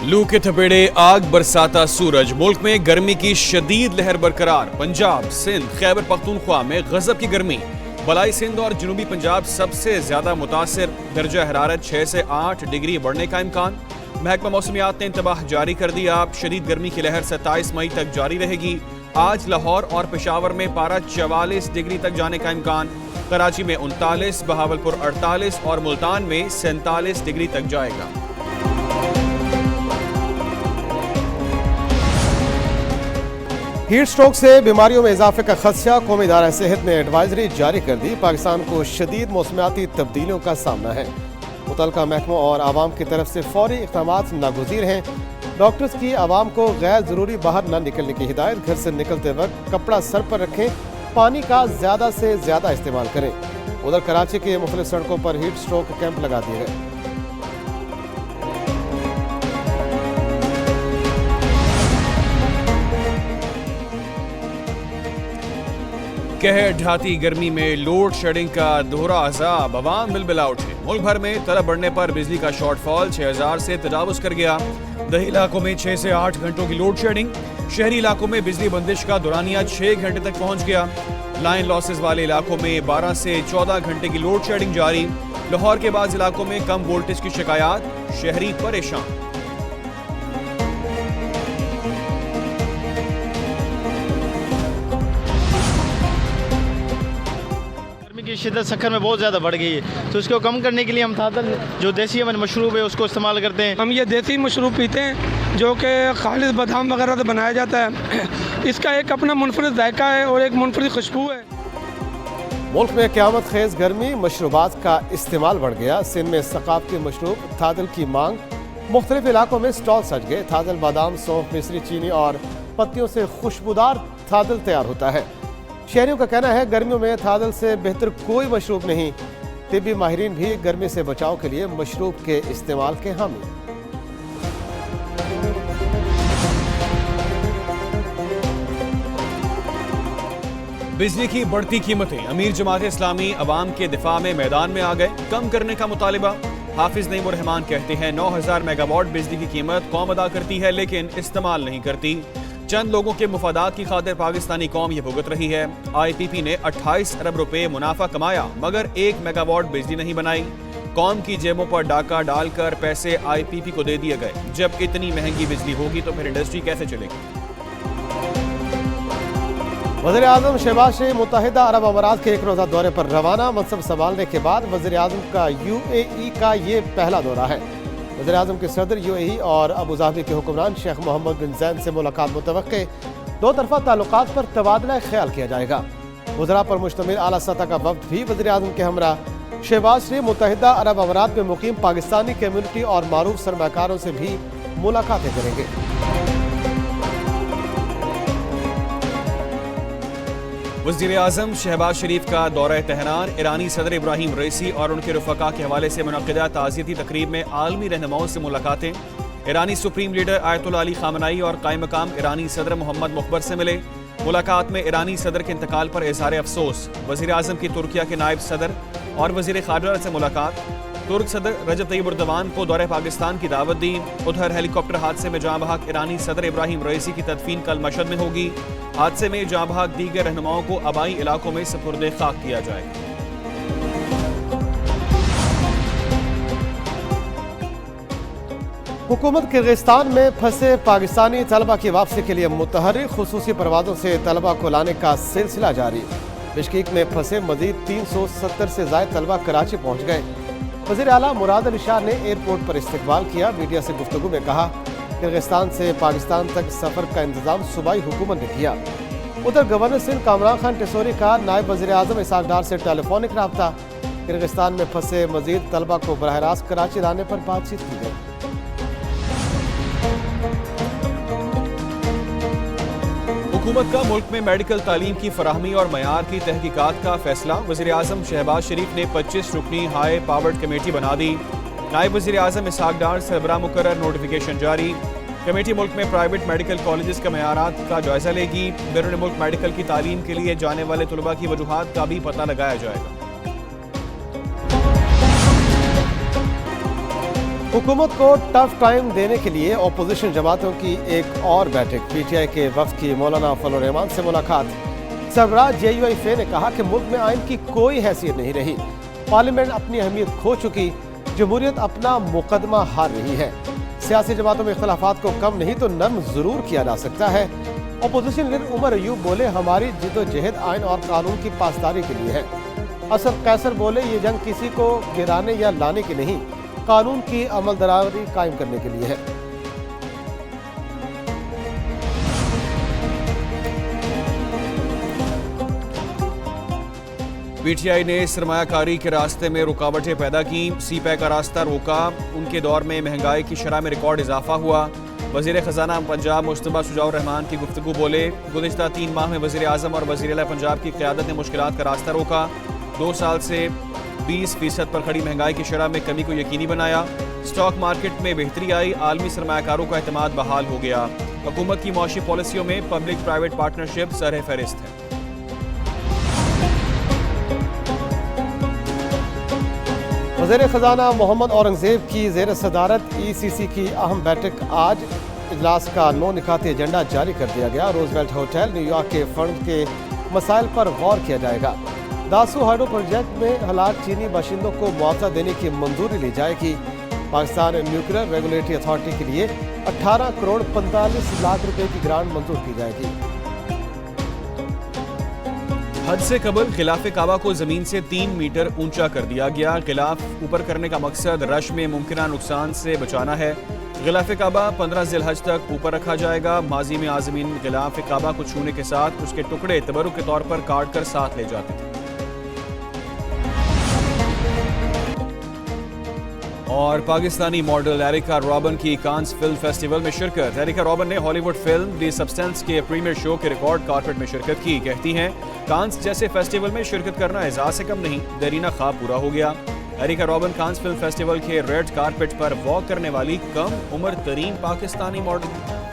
लू के थपेड़े, आग बरसाता सूरज, मुल्क में गर्मी की शदीद लहर बरकरार। पंजाब, सिंध, खैबर पख्तूनख्वा में गजब की गर्मी। बलाई सिंध और जनूबी पंजाब सबसे ज्यादा मुतासिर। दर्जा हरारत 6 से 8 डिग्री बढ़ने का इम्कान। महकमा मौसमियात ने इंतबाह जारी कर दिया। शदीद गर्मी की लहर 27 मई तक जारी रहेगी। आज लाहौर और पेशावर में पारा 44 डिग्री तक जाने का इम्कान। कराची में 39, बहावलपुर 48 और मुल्तान में 47 डिग्री तक जाएगा। हीट स्ट्रोक से बीमारियों में इजाफे का खदशा। कौमी इदारा सेहत ने एडवाइजरी जारी कर दी। पाकिस्तान को शदीद मौसमियाती तब्दीलियों का सामना है। मुतलका महकमों और आवाम की तरफ से फौरी इक़दामात नागुज़ीर हैं। डॉक्टर्स की आवाम को गैर ज़रूरी बाहर न निकलने की हिदायत। घर से निकलते वक्त कपड़ा सर पर रखें। पानी का ज़्यादा से ज़्यादा इस्तेमाल करें। उधर कराची के मुख्तलिफ सड़कों पर हीट स्ट्रोक कैंप लगा दिए गए। कहर ढाती गर्मी में लोड शेडिंग का दोहरा अजाब। अवाम बिलबिला उठे। मुल्क भर में तलब बढ़ने पर बिजली का शॉर्टफॉल 6000 से तजावुज कर गया। दही इलाकों में 6 से 8 घंटों की लोड शेडिंग। शहरी इलाकों में बिजली बंदिश का दौरानिया 6 घंटे तक पहुंच गया। लाइन लॉसेस वाले इलाकों में 12 से 14 घंटे की लोड शेडिंग जारी। लाहौर के बाद इलाकों में कम वोल्टेज की शिकायत। शहरी परेशान। की शिद्दत सखर में बहुत ज़्यादा बढ़ गई है, तो इसको कम करने के लिए हम थादल जो देसी अमन मशरूब है उसको इस्तेमाल करते हैं। हम ये देसी मशरूब पीते हैं जो कि खालिस बादाम वगैरह से बनाया जाता है। इसका एक अपना मुनफरिद जायका है और एक मुनफरिद खुशबू है। मुल्क में क़यामत खेज गर्मी, मशरूबात का इस्तेमाल बढ़ गया। सिंध में सकाफती मशरूब थादल की मांग। मुख्तलिफ इलाकों में स्टॉल सज गए। थादल बादाम, सौंफ, मिश्री, चीनी और पत्तियों से खुशबूदार थादल तैयार होता है। शहरियों का कहना है गर्मियों में थादल से बेहतर कोई मशरूब नहीं। तिब्बी माहिरीन भी गर्मी से बचाव के लिए मशरूब के इस्तेमाल के हामी। बिजली की बढ़ती कीमतें। अमीर जमात इस्लामी अवाम के दिफा में मैदान में आ गए। कम करने का मुतालिबा। हाफिज नईम उर रहमान कहते हैं 9000 मेगावाट बिजली की कीमत कौम अदा करती है लेकिन इस्तेमाल नहीं करती। चंद लोगों के मुफादात की खातिर पाकिस्तानी कौम ये भुगत रही है। IPP ने 28 अरब रुपए मुनाफा कमाया मगर 1 मेगावाट बिजली नहीं बनाई। कौम की जेबों पर डाका डालकर पैसे IPP को दे दिए गए। जब इतनी महंगी बिजली होगी तो फिर इंडस्ट्री कैसे चलेगी। वज़ीर आज़म शहबाज शरीफ मुत्तहिदा अरब अमारात के एक रोज़ा दौरे पर रवाना। मनसब संभालने के बाद वज़ीर आज़म का UAE का ये पहला दौरा है। वज़ीर आज़म के सदर UAE और अबूधाबी के हुक्मरान शेख मोहम्मद बिन ज़ैद से मुलाकात मुतवक्के। दो तरफ़ा ताल्लुकात पर तबादला ख्याल किया जाएगा। वज़रा पर मुश्तमिल आला सतह का वफ़द भी वज़ीर आज़म के हमरा शहबाज शरीफ मुत्तहिदा अरब अमारात में मुकीम पाकिस्तानी कम्यूनिटी और मारूफ सरमाकारों से भी मुलाकातें करेंगे। वज़ीर आज़म शहबाज शरीफ का दौरा तेहरान। ईरानी सदर इब्राहिम रईसी और उनके रफ़का के हवाले से मुनक़िदा ताज़ियती तक़रीब में आलमी रहनुमाओं से मुलाकातें। ईरानी सुप्रीम लीडर आयतुल्लाह अली ख़ामनेई और कायम मक़ाम ईरानी सदर मोहम्मद मुख़बर से मिले। मुलाकात में ईरानी सदर के इंतकाल पर इज़हार अफसोस। वज़ीर आज़म की तुर्किया के नायब सदर और वज़ीर ख़ारजा से मुलाकात। तुर्क सदर रजब तय्यब एर्दोगान को दौरे पाकिस्तान की दावत दी। उधर हेलीकॉप्टर हादसे में जाँ बहक ईरानी सदर इब्राहिम रईसी की तदफीन कल मशहद में होगी। हादसे में जाँ बहक दीगर रहनुमाओं को आबाई इलाकों में सुपुर्द खाक किया जाएगा। हुकूमत किर्गिस्तान में फंसे पाकिस्तानी तलबा की वापसी के लिए मुतहर्रिक खुसूसी परवाज़ों से तलबा को लाने का सिलसिला जारी। बिश्केक में फंसे मजीद 370 से ज़ायद तलबा कराची पहुँच गए। वज़ीर आला मुराद अली शाह ने एयरपोर्ट पर इस्तकबाल किया। मीडिया से गुफ्तगू में कहा किर्गिस्तान से पाकिस्तान तक सफ़र का इंतज़ाम सूबाई हुकूमत ने किया। उधर गवर्नर सिंध कामरान खान टेसोरी का नायब वज़ीर आज़म इसहाक डार से टेलीफोनिक रब्ता। किर्गिस्तान में फंसे मजीद तलबा को बराह रास्त कराची लाने पर बातचीत की गई। हुकूमत का मुल्क में मेडिकल तालीम की फराहमी और मयार की तहकीकात का फैसला। वज़ीर आज़म शहबाज शरीफ ने 25 रुकनी हाई पावर्ड कमेटी बना दी। नायब वज़ीर आज़म इसहाक डार सरबराह मुकर्रर नोटिफिकेशन जारी। कमेटी मुल्क में प्राइवेट मेडिकल कॉलेजेस के मयारात का जायजा लेगी। बैरून मुल्क मेडिकल की तालीम के लिए जाने वाले तलबा की वजूहात का भी पता लगाया जाएगा। हुकूमत को टफ टाइम देने के लिए अपोजिशन जमातों की एक और बैठक। पीटीआई के वफ्द की मौलाना फजल रहमान से मुलाकात। सरबराह JUI ने कहा कि मुल्क में आइन की कोई हैसियत नहीं रही, पार्लियामेंट अपनी अहमियत खो चुकी, जमहूरियत अपना मुकदमा हार रही है। सियासी जमातों में इख्तलाफात को कम नहीं तो नर्म जरूर किया जा सकता है। अपोजिशन लीडर उमर अयूब बोले, हमारी जिद्दोजहद आइन और कानून की पासदारी के लिए है। असद कैसर बोले, ये जंग किसी को गिराने या लाने की नहीं, कानून की अमलदरारी कायम करने के लिए है। पीटीआई ने सरमायाकारी के रास्ते में रुकावटें पैदा की, CPEC का रास्ता रोका। उनके दौर में महंगाई की शरह में रिकॉर्ड इजाफा हुआ। वज़ीर ख़जाना पंजाब मुश्तबा शुजाउर रहमान की गुफ्तगू बोले, गुज़िश्ता 3 माह में वज़ीर आज़म और वज़ीर आला पंजाब की क़यादत ने मुश्किलात का रास्ता रोका। 2 साल से 20% पर खड़ी महंगाई की शरह में कमी को यकीनी बनाया। स्टॉक मार्केट में बेहतरी आई, आलमी सरमायाकारों का एतमाद बहाल हो गया। हुकूमत की मौशी पॉलिसियों में पब्लिक प्राइवेट पार्टनरशिप सर फहरिस्त है। वज़ीर ख़जाना मोहम्मद औरंगज़ेब की ज़ेर सदारत ECC की अहम बैठक आज। इजलास का 9 निकाती एजेंडा जारी कर दिया गया। रोजवेल्ट होटल न्यूयॉर्क के फंड के मसाइल पर गौर किया जाएगा। दासू हाइड्रो प्रोजेक्ट में हलाक चीनी बाशिंदों को मुआवजा देने की मंजूरी ली जाएगी। पाकिस्तान न्यूक्लियर रेगुलेटरी अथॉरिटी के लिए 18 करोड़ 45 लाख रुपए की ग्रांट मंजूर की जाएगी। हज से कबल गिलाफ काबा को जमीन से 3 मीटर ऊंचा कर दिया गया। गिलाफ ऊपर करने का मकसद रश में मुमकिन नुकसान से बचाना है। गिलाफ काबा 15 ज़िलहज तक ऊपर रखा जाएगा। माजी में आज़मीन गिलाफ काबा को छूने के साथ उसके टुकड़े तबरुक के तौर पर काट कर साथ ले जाते थे। और पाकिस्तानी मॉडल एरिका रॉबन की कांस फिल्म फेस्टिवल में शिरकत। एरिका रॉबन ने हॉलीवुड फिल्म दी सब्सटेंस के प्रीमियर शो के रिकॉर्ड कारपेट में शिरकत की। कहती हैं, कांस जैसे फेस्टिवल में शिरकत करना एजाज से कम नहीं, देरीना ख्वाब पूरा हो गया। एरिका रॉबन कांस फिल्म फेस्टिवल के रेड कारपेट पर वॉक करने वाली कम उम्र तरीन पाकिस्तानी मॉडल।